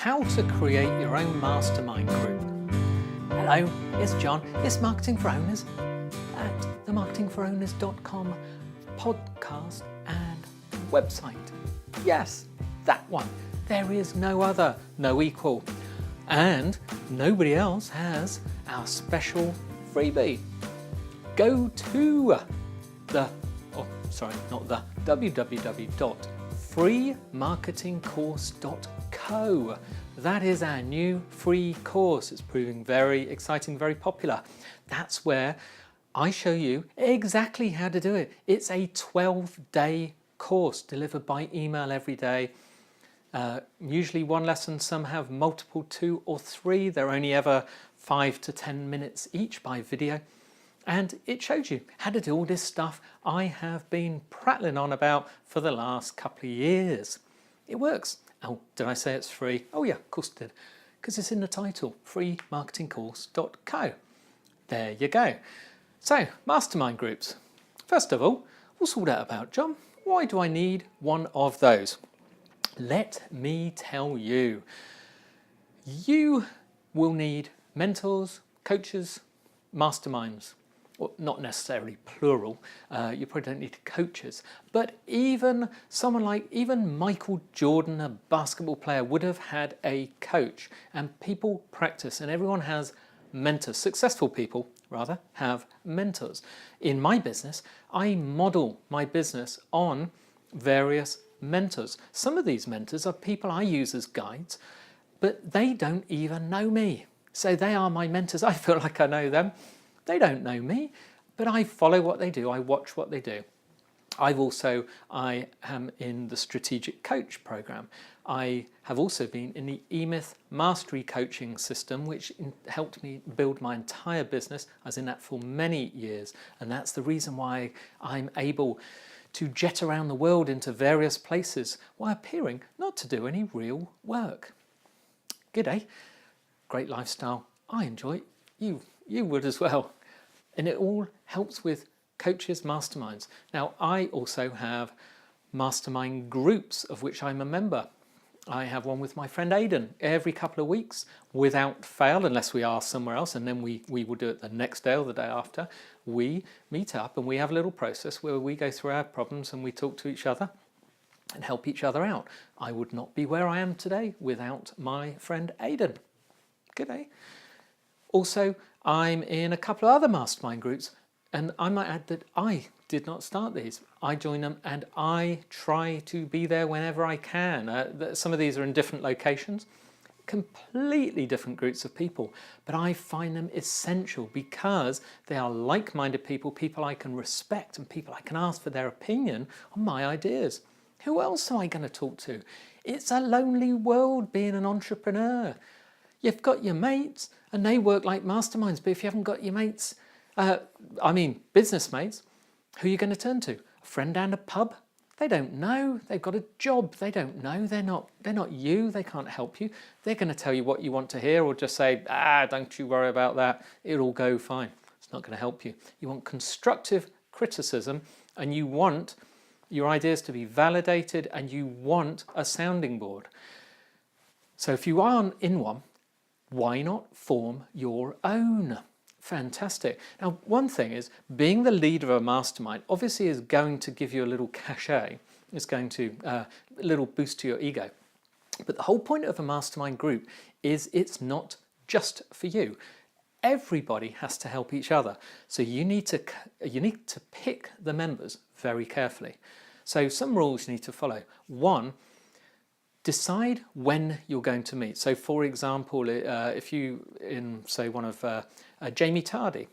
how to create your own mastermind group. Hello, it's John. It's Marketing for Owners at themarketingforowners.com podcast and website. Yes, that one. There is no other, no equal. And nobody else has our special freebie. Go to www.freemarketingcourse.co. That is our new free course. It's proving very exciting, very popular. That's where I show you exactly how to do it. It's a 12-day course delivered by email every day. Usually one lesson, some have multiple 2 or 3. They're only ever 5 to 10 minutes each by video. And it shows you how to do all this stuff I have been prattling on about for the last couple of years. It works. Oh, did I say it's free? Oh yeah, of course it did. Because it's in the title, freemarketingcourse.co. There you go. So, mastermind groups. First of all, what's all that about, John? Why do I need one of those? Let me tell you. You will need mentors, coaches, masterminds. Well, not necessarily plural, you probably don't need coaches, but even someone like Michael Jordon, a basketball player, would have had a coach, and people practice, and everyone has mentors. Successful people, rather, have mentors. In my business, I model my business on various mentors. Some of these mentors are people I use as guides, but they don't even know me. So they are my mentors. I feel like I know them. They don't know me, but I follow what they do. I watch what they do. I am in the Strategic Coach program. I have also been in the E-Myth Mastery Coaching System, which helped me build my entire business. I was in that for many years, and that's the reason why I'm able to jet around the world into various places while appearing not to do any real work. G'day. Great lifestyle. I enjoy it. You would as well. And it all helps with coaches, masterminds. Now, I also have mastermind groups of which I'm a member. I have one with my friend Aidan every couple of weeks without fail, unless we are somewhere else, and then we will do it the next day or the day after. We meet up and we have a little process where we go through our problems and we talk to each other and help each other out. I would not be where I am today without my friend Aidan. Good day. Also, I'm in a couple of other mastermind groups, and I might add that I did not start these. I join them and I try to be there whenever I can. Some of these are in different locations, completely different groups of people, but I find them essential because they are like-minded people, people I can respect and people I can ask for their opinion on my ideas. Who else am I going to talk to? It's a lonely world being an entrepreneur. You've got your mates and they work like masterminds, but if you haven't got your mates, business mates, who are you going to turn to? A friend down a pub? They don't know. They've got a job. They don't know. They're not you. They can't help you. They're going to tell you what you want to hear or just say, don't you worry about that. It'll go fine. It's not going to help you. You want constructive criticism and you want your ideas to be validated and you want a sounding board. So if you aren't in one, why not form your own? Fantastic. Now, one thing is, being the leader of a mastermind obviously is going to give you a little cachet. It's going to a little boost to your ego. But the whole point of a mastermind group is it's not just for you. Everybody has to help each other. So you need to pick the members very carefully. So some rules you need to follow. One, decide when you're going to meet. So for example, if you say one of Jamie Tardy,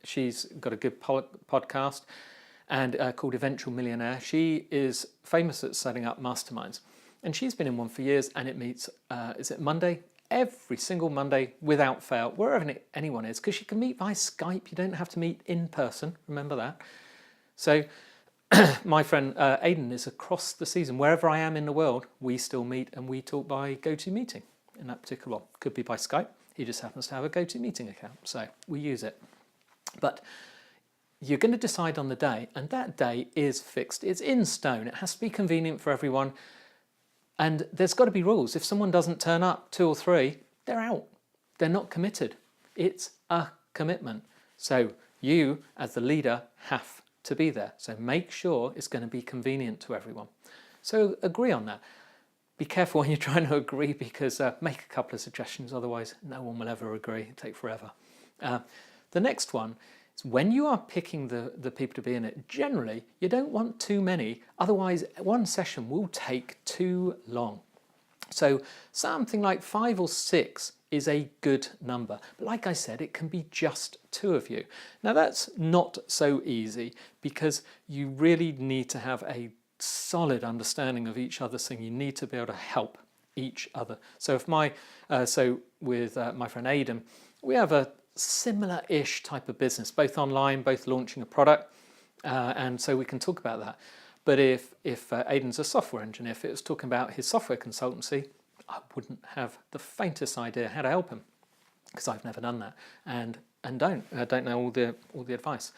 she's got a good podcast and called Eventual Millionaire. She is famous at setting up masterminds and she's been in one for years, and it meets, is it Monday? Every single Monday without fail, wherever anyone is, because you can meet by Skype. You don't have to meet in person, remember that. So my friend Aidan is across the season. Wherever I am in the world, we still meet and we talk by GoToMeeting in that particular one. Could be by Skype. He just happens to have a GoToMeeting account, so we use it. But you're going to decide on the day, and that day is fixed. It's in stone. It has to be convenient for everyone. And there's got to be rules. If someone doesn't turn up, 2 or 3, they're out. They're not committed. It's a commitment. So you, as the leader, have to be there. So make sure it's going to be convenient to everyone. So agree on that. Be careful when you're trying to agree, because make a couple of suggestions, otherwise no one will ever agree. It'll take forever. The next one is when you are picking the people to be in it, generally you don't want too many, otherwise one session will take too long. So something like 5 or 6 is a good number. But like I said, it can be just 2 of you. Now that's not so easy, because you really need to have a solid understanding of each other's thing. You need to be able to help each other. So if with my friend Aidan, we have a similar-ish type of business, both online, both launching a product, and so we can talk about that. But if Aidan's a software engineer, if it was talking about his software consultancy, I wouldn't have the faintest idea how to help him, because I've never done that and I don't know all the advice.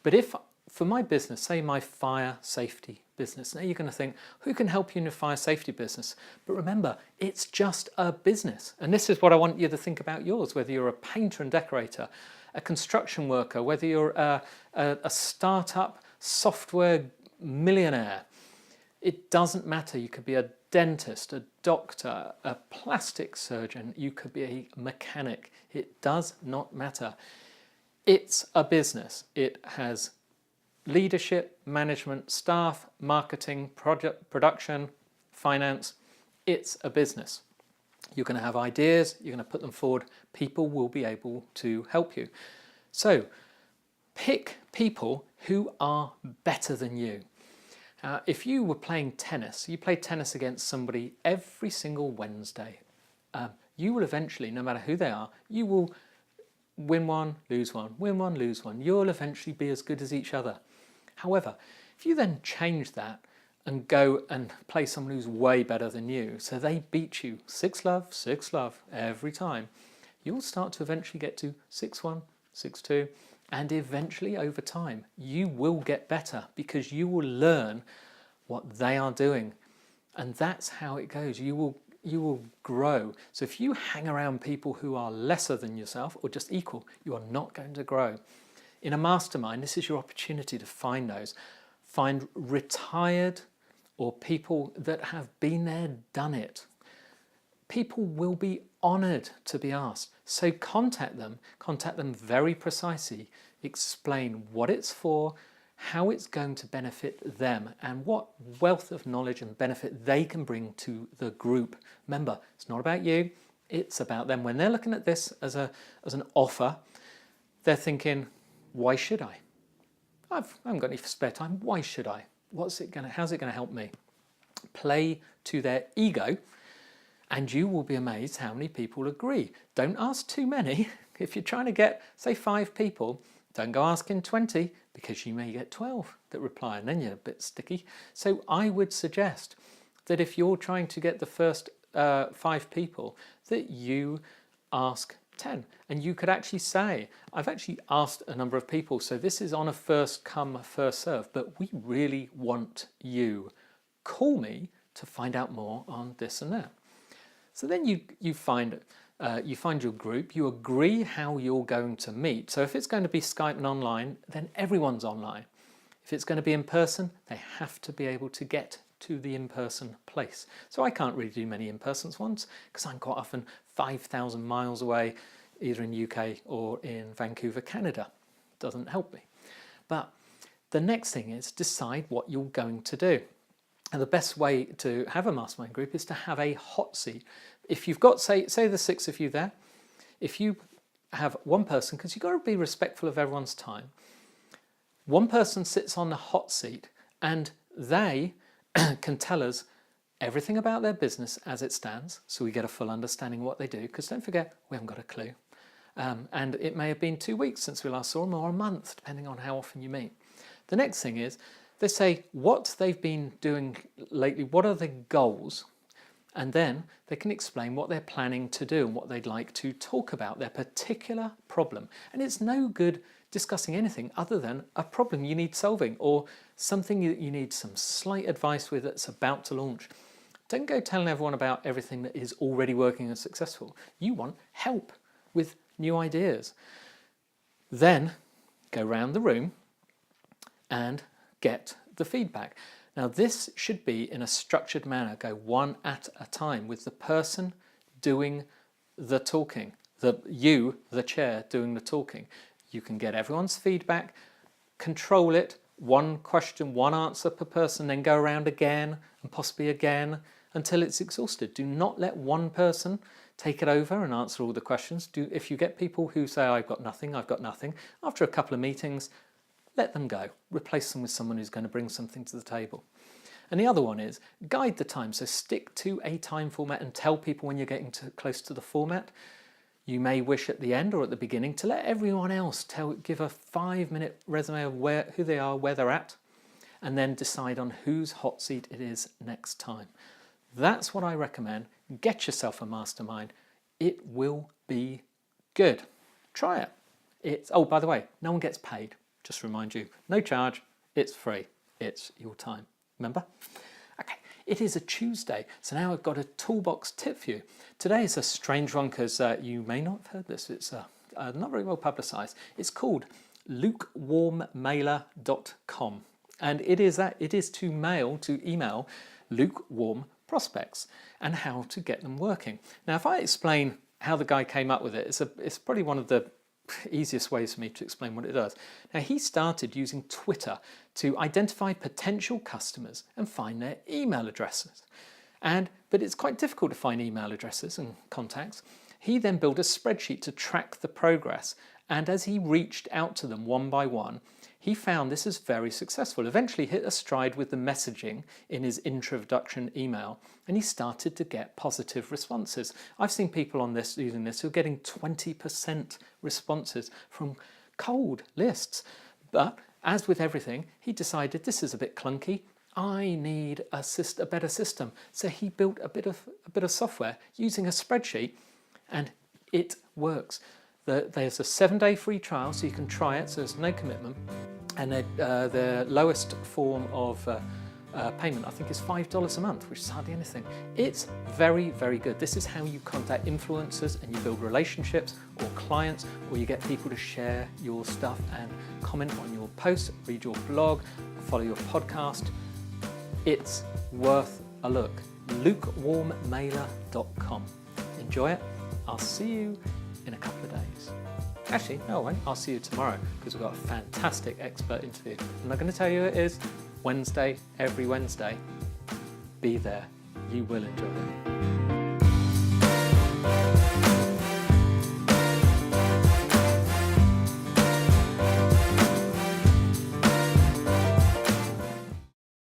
But if for my business, say my fire safety business, now you're going to think, who can help you in your fire safety business? But remember, it's just a business. And this is what I want you to think about yours, whether you're a painter and decorator, a construction worker, whether you're a startup software millionaire. It doesn't matter. You could be a dentist, a doctor, a plastic surgeon, you could be a mechanic. It does not matter. It's a business. It has leadership, management, staff, marketing, project, production, finance. It's a business. You're going to have ideas, you're going to put them forward. People will be able to help you. So pick people who are better than you. If you were playing tennis, you play tennis against somebody every single Wednesday, you will eventually, no matter who they are, you will win one, lose one, win one, lose one. You'll eventually be as good as each other. However, if you then change that and go and play someone who's way better than you, so they beat you 6-love every time, you'll start to eventually get to 6-1, 6-2, and eventually over time you will get better, because you will learn what they are doing, and that's how it goes. You will grow. So if you hang around people who are lesser than yourself or just equal, you are not going to grow. In a mastermind, this is your opportunity to find those. Find retired or people that have been there, done it. People will be honoured to be asked. So contact them very precisely. Explain what it's for, how it's going to benefit them, and what wealth of knowledge and benefit they can bring to the group. Remember, it's not about you, it's about them. When they're looking at this as an offer, they're thinking, why should I? I haven't got any spare time. Why should I? How's it going to help me? Play to their ego, and you will be amazed how many people agree. Don't ask too many. If you're trying to get, say, 5 people, don't go asking 20, because you may get 12 that reply, and then you're a bit sticky. So I would suggest that if you're trying to get the first 5 people, that you ask 10. And you could actually say, I've actually asked a number of people, so this is on a first come, first serve, but we really want you. Call me to find out more on this and that. So then you find your group, you agree how you're going to meet. So if it's going to be Skype and online, then everyone's online. If it's going to be in person, they have to be able to get to the in-person place. So I can't really do many in-person ones, because I'm quite often 5,000 miles away, either in UK or in Vancouver, Canada. Doesn't help me. But the next thing is decide what you're going to do. And the best way to have a mastermind group is to have a hot seat. If you've got, say the 6 of you there, if you have one person, because you've got to be respectful of everyone's time, one person sits on the hot seat and they can tell us everything about their business as it stands, so we get a full understanding of what they do, because don't forget, we haven't got a clue. And it may have been 2 weeks since we last saw them, or a month, depending on how often you meet. The next thing is, they say what they've been doing lately, what are the goals, and then they can explain what they're planning to do and what they'd like to talk about, their particular problem. And it's no good discussing anything other than a problem you need solving, or something you need some slight advice with that's about to launch. Don't go telling everyone about everything that is already working and successful. You want help with new ideas. Then go round the room and get the feedback. Now this should be in a structured manner. Go one at a time with the person doing the talking, the chair, doing the talking. You can get everyone's feedback, control it, one question, one answer per person, then go around again and possibly again until it's exhausted. Do not let one person take it over and answer all the questions. If you get people who say, I've got nothing, after a couple of meetings, let them go. Replace them with someone who's going to bring something to the table. And the other one is guide the time. So stick to a time format and tell people when you're getting close to the format. You may wish at the end or at the beginning to let everyone else give a 5-minute resume of who they are, where they're at, and then decide on whose hot seat it is next time. That's what I recommend. Get yourself a mastermind. It will be good. Try it. Oh, by the way, no one gets paid. Just to remind you, no charge. It's free. It's your time. Remember? Okay. It is a Tuesday, so now I've got a toolbox tip for you. Today is a strange one because you may not have heard this. It's not very well publicised. It's called lukewarmmailer.com, and it is to email lukewarm prospects and how to get them working. Now, if I explain how the guy came up with it, it's probably one of the easiest ways for me to explain what it does. Now, he started using Twitter to identify potential customers and find their email addresses. But it's quite difficult to find email addresses and contacts. He then built a spreadsheet to track the progress, and as he reached out to them one by one, he found this is very successful. Eventually hit a stride with the messaging in his introduction email, and he started to get positive responses. I've seen people on this using this who are getting 20% responses from cold lists. But as with everything, he decided this is a bit clunky. I need a better system. So he built a bit of software using a spreadsheet, and it works. There's a 7-day free trial, so you can try it, so there's no commitment. And the lowest form of payment, I think, is $5 a month, which is hardly anything. It's very, very good. This is how you contact influencers and you build relationships or clients, or you get people to share your stuff and comment on your posts, read your blog, follow your podcast. It's worth a look. lukewarmmailer.com. Enjoy it. I'll see you in a couple of days. Actually, no, I won't. I'll see you tomorrow because we've got a fantastic expert interview. I'm not going to tell you who it is. Wednesday, every Wednesday. Be there. You will enjoy it.